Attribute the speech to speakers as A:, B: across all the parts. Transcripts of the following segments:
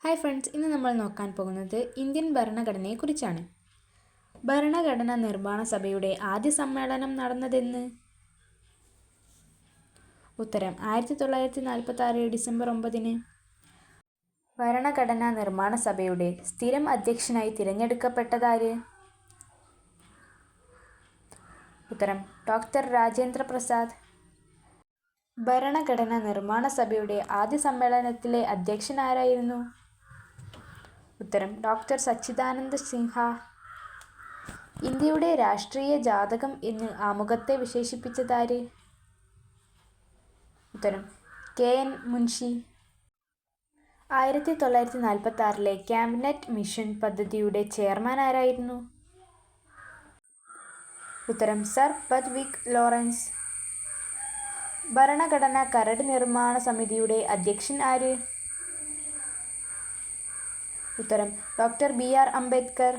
A: Hi friends, ഇന്ന് നമ്മൾ നോക്കാൻ പോകുന്നത് ഇന്ത്യൻ ഭരണഘടനയെക്കുറിച്ചാണ്. ഭരണഘടനാ നിർമ്മാണ സഭയുടെ ആദ്യ സമ്മേളനം നടന്നതെന്ന്? ഉത്തരം 1946 ഡിസംബർ 9. ഭരണഘടനാ നിർമ്മാണ സഭയുടെ സ്ഥിരം അധ്യക്ഷനായി തിരഞ്ഞെടുക്കപ്പെട്ടതാര്? ഉത്തരം ഡോക്ടർ രാജേന്ദ്ര പ്രസാദ്. ഭരണഘടനാ നിർമ്മാണ സഭയുടെ ആദ്യ സമ്മേളനത്തിലെ അധ്യക്ഷൻ ആരായിരുന്നു? ഉത്തരം ഡോക്ടർ സച്ചിദാനന്ദ സിൻഹ. ഇന്ത്യയുടെ രാഷ്ട്രീയ ജാതകം എന്ന് ആമുഖത്തെ വിശേഷിപ്പിച്ചതാര്? ഉത്തരം KN മുൻഷി. 1946 ക്യാബിനറ്റ് മിഷൻ പദ്ധതിയുടെ ചെയർമാൻ ആരായിരുന്നു? ഉത്തരം സർ പദ്വിക് ലോറൻസ്. ഭരണഘടനാ കരട് നിർമ്മാണ സമിതിയുടെ അധ്യക്ഷൻ ആര്? ഉത്തരം ഡോക്ടർ BR അംബേദ്കർ.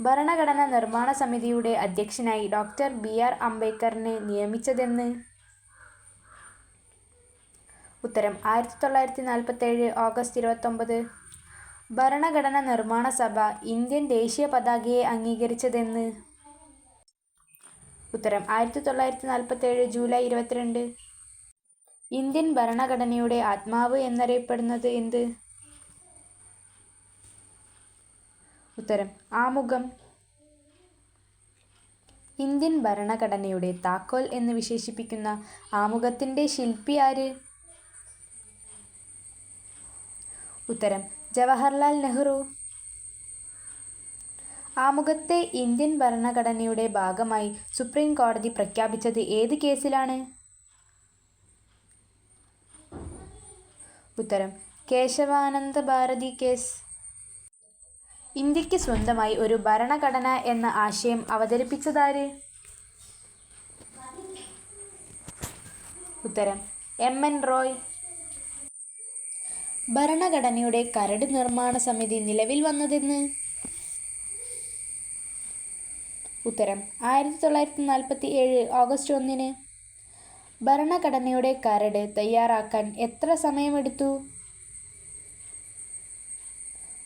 A: ഭരണഘടനാ നിർമ്മാണ സമിതിയുടെ അധ്യക്ഷനായി ഡോക്ടർ BR അംബേദ്കറിനെ നിയമിച്ചതെന്ന്? ഉത്തരം 1947 ഓഗസ്റ്റ് 29. ഭരണഘടനാ നിർമ്മാണ സഭ ഇന്ത്യൻ ദേശീയ പതാകയെ അംഗീകരിച്ചതെന്ന്? ഉത്തരം 1947 ജൂലൈ 22. ഇന്ത്യൻ ഭരണഘടനയുടെ ആത്മാവ് എന്നറിയപ്പെടുന്നത് എന്ത്? ഉത്തരം ആമുഖം. ഇന്ത്യൻ ഭരണഘടനയുടെ താക്കോൽ എന്ന് വിശേഷിപ്പിക്കുന്ന ആമുഖത്തിൻ്റെ ശില്പി ആര്? ഉത്തരം ജവഹർലാൽ നെഹ്റു. ആമുഖത്തെ ഇന്ത്യൻ ഭരണഘടനയുടെ ഭാഗമായി സുപ്രീം കോടതി പ്രഖ്യാപിച്ചത് ഏത് കേസിലാണ്? ഉത്തരം കേശവാനന്ദ ഭാരതി കേസ്. ഇന്ത്യക്ക് സ്വന്തമായി ഒരു ഭരണഘടന എന്ന ആശയം അവതരിപ്പിച്ചതാര്? ഉത്തരം MN റോയ്. ഭരണഘടനയുടെ കരട് നിർമ്മാണ സമിതി നിലവിൽ വന്നതെന്ന്? ഉത്തരം 1947 ഓഗസ്റ്റ് 1. ഭരണഘടനയുടെ കരട് തയ്യാറാക്കാൻ എത്ര സമയമെടുത്തു?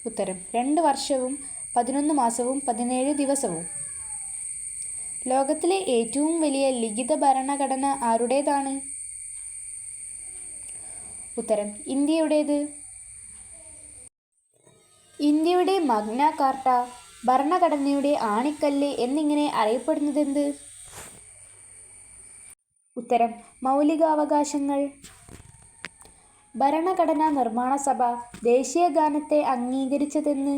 A: ഉത്തരം 2 വർഷവും 11 മാസവും 17 ദിവസവും. ലോകത്തിലെ ഏറ്റവും വലിയ ലിഖിത ഭരണഘടന ആരുടേതാണ്? ഉത്തരം ഇന്ത്യയുടേത്. ഇന്ത്യയുടെ മഗ്ന കാർട്ട, ഭരണഘടനയുടെ ആണിക്കല്ല് എന്നിങ്ങനെ അറിയപ്പെടുന്നതെന്ത്? ഉത്തരം മൗലികാവകാശങ്ങൾ. ഭരണഘടനാ നിർമ്മാണ സഭ ദേശീയ ഗാനത്തെ അംഗീകരിച്ചതെന്ന്?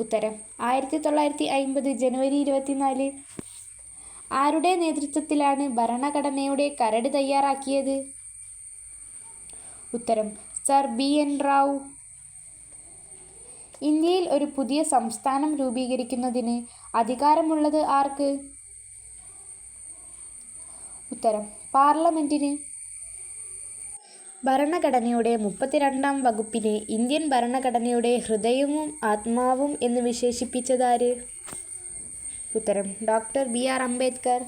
A: ഉത്തരം 1950 ജനുവരി 24. ആരുടെ നേതൃത്വത്തിലാണ് ഭരണഘടനയുടെ കരട് തയ്യാറാക്കിയത്? ഉത്തരം സർ BN റാവു. ഇന്ത്യയിൽ ഒരു പുതിയ സംസ്ഥാനം രൂപീകരിക്കുന്നതിന് അധികാരമുള്ളത് ആർക്ക്? ഉത്തരം പാർലമെന്റിന്. ഭരണഘടനയുടെ 32-ാം വകുപ്പിനെ ഇന്ത്യൻ ഭരണഘടനയുടെ ഹൃദയവും ആത്മാവും എന്ന് വിശേഷിപ്പിച്ചതാര്? ഉത്തരം ഡോക്ടർ BR അംബേദ്കർ.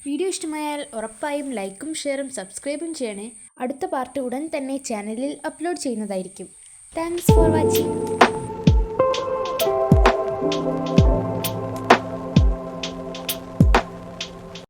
A: വീഡിയോ ഇഷ്ടമായാൽ ഉറപ്പായും ലൈക്കും ഷെയറും സബ്സ്ക്രൈബും ചെയ്യണേ. അടുത്ത പാർട്ട് ഉടൻ തന്നെ ചാനലിൽ അപ്ലോഡ് ചെയ്യുന്നതായിരിക്കും. Thanks for watching.